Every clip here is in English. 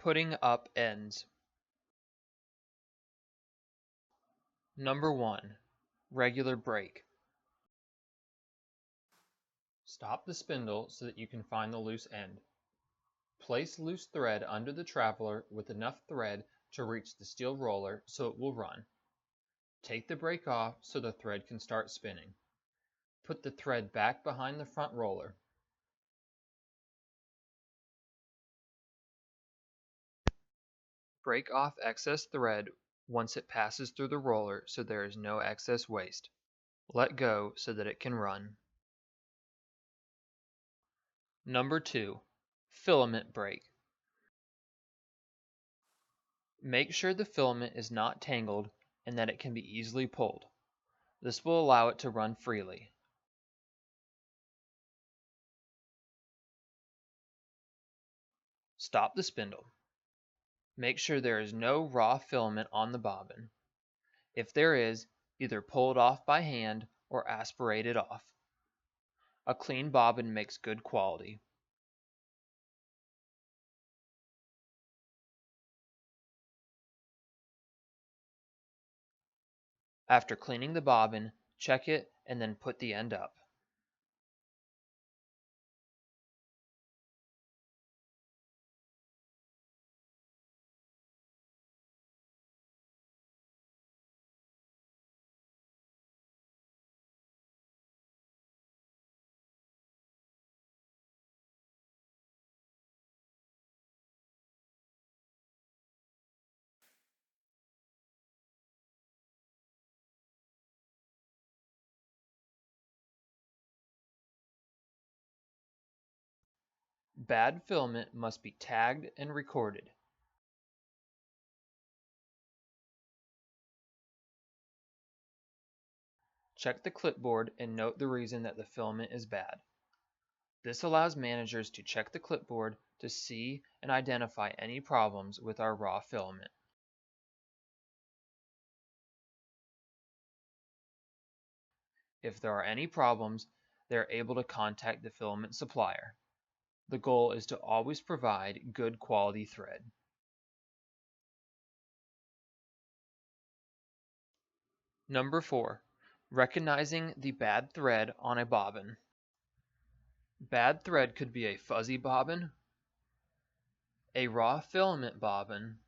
Putting up ends. Number 1. Regular break. Stop the spindle so that you can find the loose end. Place loose thread under the traveler with enough thread to reach the steel roller so it will run. Take the break off so the thread can start spinning. Put the thread back behind the front roller. Break off excess thread once it passes through the roller so there is no excess waste. Let go so that it can run. Number 2. Filament break. Make sure the filament is not tangled and that it can be easily pulled. This will allow it to run freely. Stop the spindle. Make sure there is no raw filament on the bobbin. If there is, either pull it off by hand or aspirate it off. A clean bobbin makes good quality. After cleaning the bobbin, check it and then put the end up. Bad filament must be tagged and recorded. Check the clipboard and note the reason that the filament is bad. This allows managers to check the clipboard to see and identify any problems with our raw filament. If there are any problems, they are able to contact the filament supplier. The goal is to always provide good quality thread. Number 4. Recognizing the bad thread on a bobbin. Bad thread could be a fuzzy bobbin, a raw filament bobbin,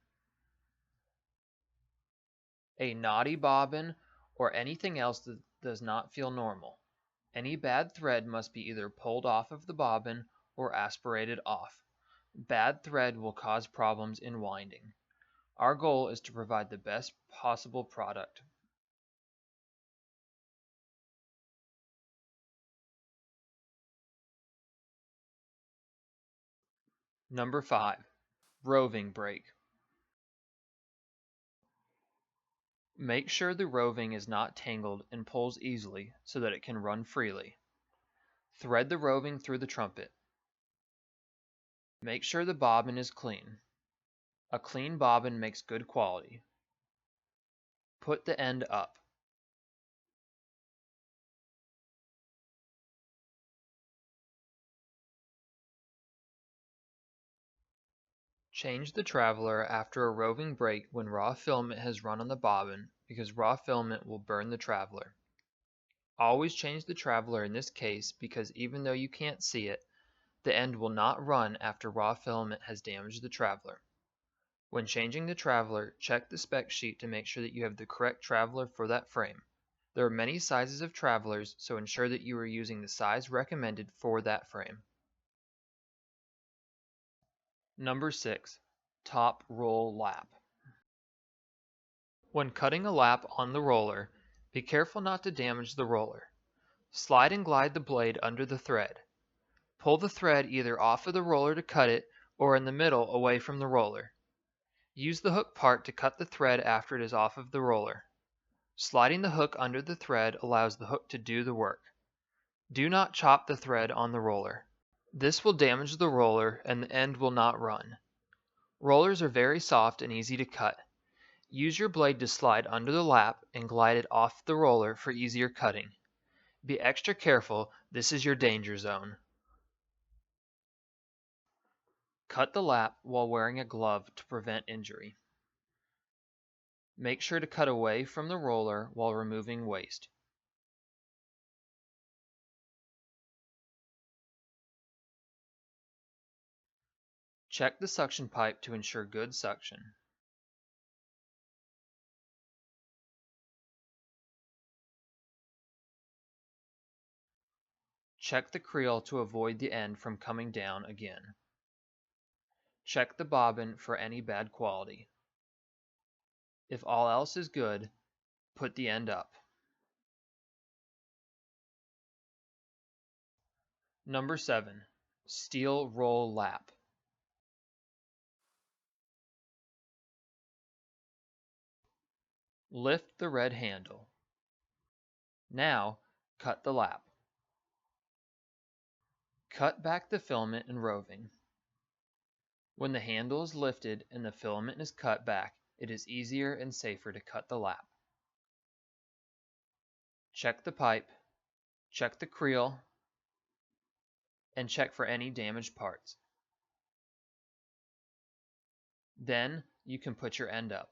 a knotty bobbin, or anything else that does not feel normal. Any bad thread must be either pulled off of the bobbin or aspirated off. Bad thread will cause problems in winding. Our goal is to provide the best possible product. Number 5. Roving break. Make sure the roving is not tangled and pulls easily so that it can run freely. Thread the roving through the trumpet. Make sure the bobbin is clean. A clean bobbin makes good quality. Put the end up. Change the traveler after a roving break when raw filament has run on the bobbin because raw filament will burn the traveler. Always change the traveler in this case because even though you can't see it, the end will not run after raw filament has damaged the traveler. When changing the traveler, check the spec sheet to make sure that you have the correct traveler for that frame. There are many sizes of travelers, so ensure that you are using the size recommended for that frame. Number 6. Top roll lap. When cutting a lap on the roller, be careful not to damage the roller. Slide and glide the blade under the thread. Pull the thread either off of the roller to cut it or in the middle away from the roller. Use the hook part to cut the thread after it is off of the roller. Sliding the hook under the thread allows the hook to do the work. Do not chop the thread on the roller. This will damage the roller and the end will not run. Rollers are very soft and easy to cut. Use your blade to slide under the lap and glide it off the roller for easier cutting. Be extra careful, this is your danger zone. Cut the lap while wearing a glove to prevent injury. Make sure to cut away from the roller while removing waste. Check the suction pipe to ensure good suction. Check the creel to avoid the end from coming down again. Check the bobbin for any bad quality. If all else is good, put the end up. Number 7. Steel roll lap. Lift the red handle. Now, cut the lap. Cut back the filament and roving. When the handle is lifted and the filament is cut back, it is easier and safer to cut the lap. Check the pipe, check the creel, and check for any damaged parts. Then you can put your end up.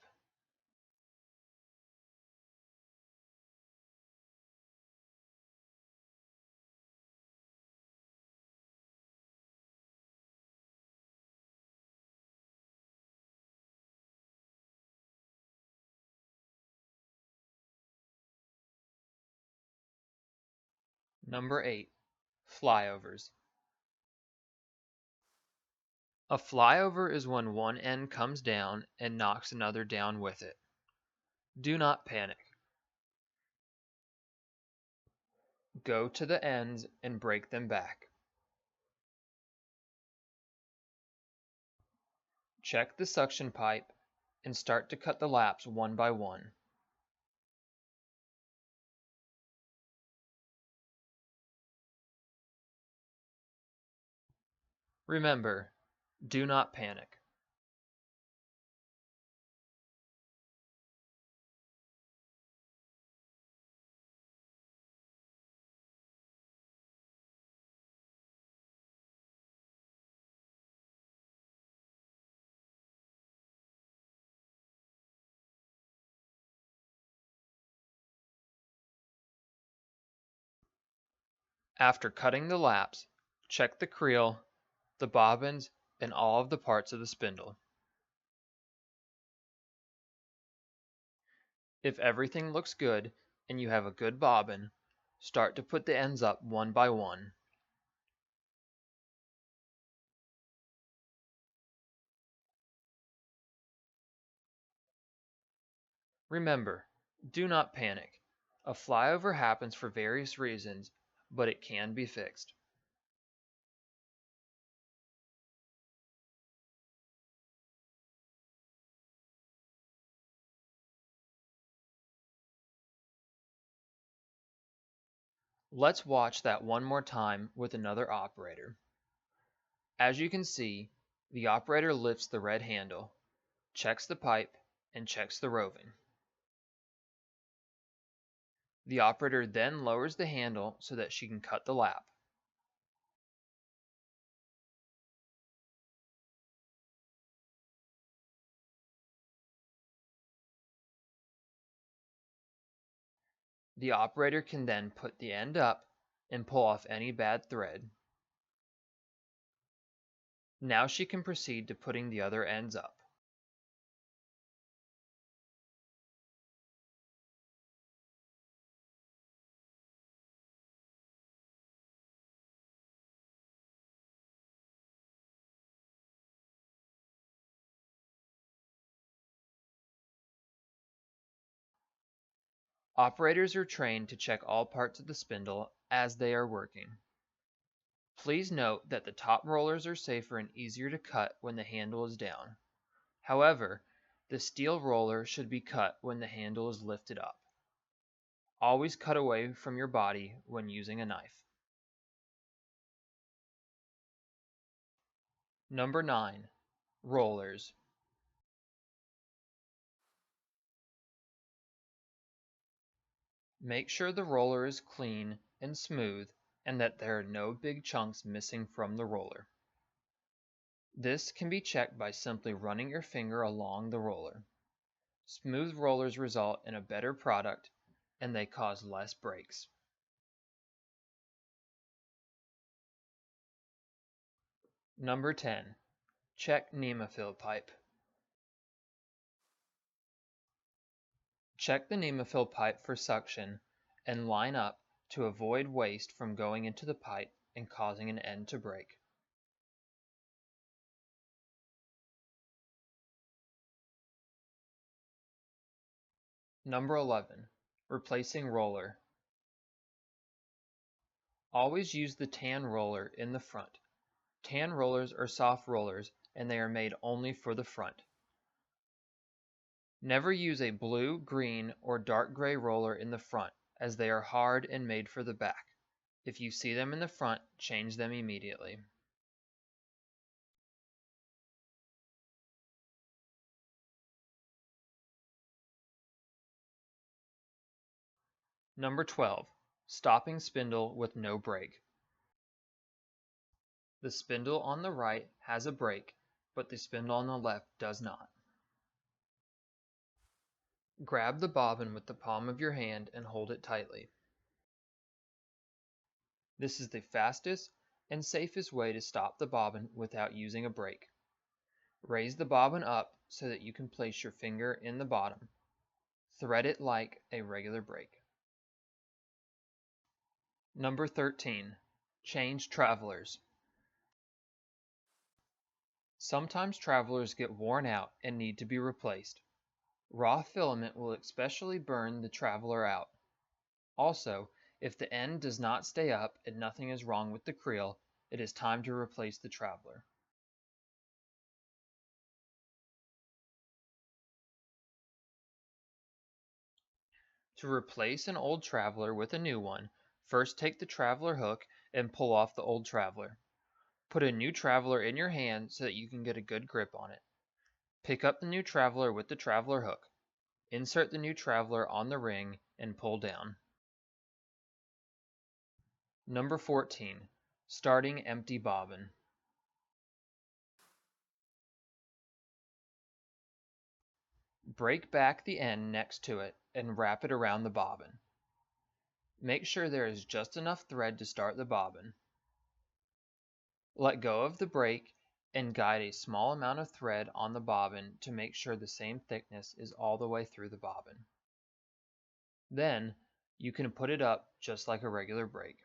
Number 8. Flyovers. A flyover is when one end comes down and knocks another down with it. Do not panic. Go to the ends and break them back. Check the suction pipe and start to cut the laps one by one. Remember, do not panic. After cutting the laps, check the creel, the bobbins, and all of the parts of the spindle. If everything looks good and you have a good bobbin, start to put the ends up one by one. Remember, do not panic. A flyover happens for various reasons, but it can be fixed. Let's watch that one more time with another operator. As you can see, the operator lifts the red handle, checks the pipe, and checks the roving. The operator then lowers the handle so that she can cut the lap. The operator can then put the end up and pull off any bad thread. Now she can proceed to putting the other ends up. Operators are trained to check all parts of the spindle as they are working. Please note that the top rollers are safer and easier to cut when the handle is down. However, the steel roller should be cut when the handle is lifted up. Always cut away from your body when using a knife. Number 9. Rollers. Make sure the roller is clean and smooth and that there are no big chunks missing from the roller. This can be checked by simply running your finger along the roller. Smooth rollers result in a better product and they cause less breaks. Number 10. Check Nemophil pipe. Check the Nemophil pipe for suction and line up to avoid waste from going into the pipe and causing an end to break. Number 11. Replacing roller. Always use the tan roller in the front. Tan rollers are soft rollers and they are made only for the front. Never use a blue, green, or dark gray roller in the front as they are hard and made for the back. If you see them in the front, change them immediately. Number 12. Stopping spindle with no brake. The spindle on the right has a brake, but the spindle on the left does not. Grab the bobbin with the palm of your hand and hold it tightly. This is the fastest and safest way to stop the bobbin without using a brake. Raise the bobbin up so that you can place your finger in the bottom. Thread it like a regular brake. Number 13. Change travelers. Sometimes travelers get worn out and need to be replaced. Raw filament will especially burn the traveler out. Also, if the end does not stay up and nothing is wrong with the creel, it is time to replace the traveler. To replace an old traveler with a new one, first take the traveler hook and pull off the old traveler. Put a new traveler in your hand so that you can get a good grip on it. Pick up the new traveler with the traveler hook. Insert the new traveler on the ring and pull down. Number 14. Starting empty bobbin. Break back the end next to it and wrap it around the bobbin. Make sure there is just enough thread to start the bobbin. Let go of the break and guide a small amount of thread on the bobbin to make sure the same thickness is all the way through the bobbin. Then, you can put it up just like a regular break.